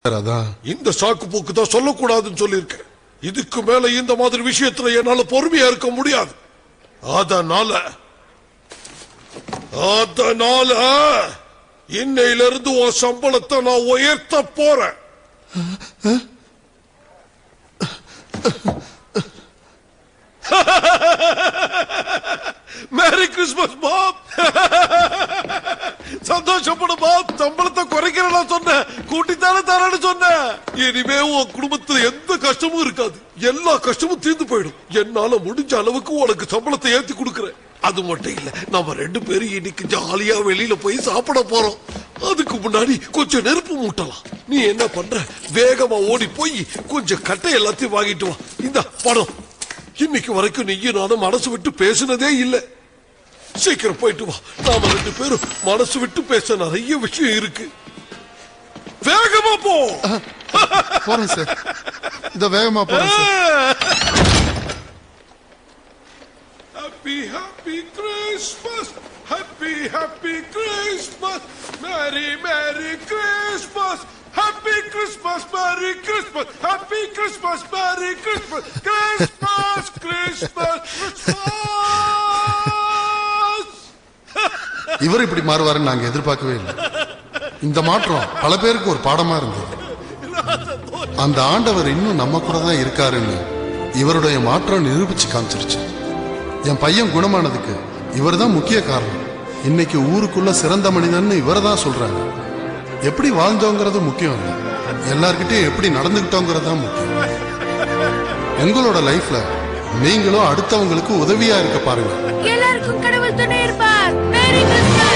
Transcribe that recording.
அதான் இந்த சாக்கு போக்கு தான் சொல்லக்கூடாதுன்னு சொல்லியிருக்கேன். இதுக்கு மேல இந்த மாதிரி விஷயத்துல என்னால பொறுமையா இருக்க முடியாது. அதனால இன்னையிலிருந்து உன் சம்பளத்தை நான் உயர்த்த போறேன். Merry Christmas Bob. சந்தோஷப்படும் பாப். சம்பளத்தை குறைக்கிறேன்னா சொன்ன, கூட்டித்தானே தரேன்னு சொன்ன. இனிமே உன் குடும்பத்துல எந்த கஷ்டமும் இருக்காது. எல்லா கஷ்டமும் தீர்ந்து போயிடும். என்னால முடிஞ்ச அளவுக்கு உனக்கு சம்பளத்தை ஏத்தி கொடுக்கறேன். அது மட்டும் இல்ல, நம்ம 2 பேரும் இன்னைக்கு ஜாலியா வெளியில போய் சாப்பிட போறோம். அதுக்கு முன்னாடி கொஞ்சம் நெருப்பு மூட்டலாம். நீ என்ன பண்ற, வேகமா ஓடி போய் கொஞ்சம் கட்டை எல்லாத்தையும் வாங்கிட்டு வா. இந்த பணம். இன்னைக்கு வரைக்கும் நீயும் நானும் மனசு விட்டு பேசுனதே இல்ல. சீக்கிரம் போயிட்டு வா. நாம 2 பேரும் மனசு விட்டு பேச நிறைய விஷயம் இருக்கு. வேகமா போ. போறேன் சார். இந்த வேகமா போறேன் sir. Happy Happy Christmas, Happy Happy Christmas, Merry Merry Christmas, Happy Christmas, Merry Christmas, Happy Christmas, Merry Christmas, Christmas, Christmas, Christmas. இவர் இப்படி மாறுவாருன்னு நாங்க எதிர்பார்க்கவே இல்லை. இந்த மாற்றம் பல பேருக்கு ஒரு பாடமா இருந்தது. அந்த ஆண்டவர் இன்னும் நம்ம கூட தான் இருக்காருன்னு இவருடைய மாற்றம் நிரூபிச்சு காமிச்சிருச்சு. என் பையன் குணமானதுக்கு இவர் தான் முக்கிய காரணம். இன்னைக்கு ஊருக்குள்ள சிறந்த மனிதன் இவரை தான் சொல்றாங்க. எப்படி வாழ்ந்தோங்கிறது முக்கியம் இல்லை, எல்லார்கிட்டையும் எப்படி நடந்துகிட்டோங்கிறது தான் முக்கியம். உங்களோட லைஃப்ல நீங்களும் அடுத்தவங்களுக்கு உதவியா இருக்க பாருங்க. எல்லாருக்கும் கடவுள் துணை இருப்பார். Merry Christmas.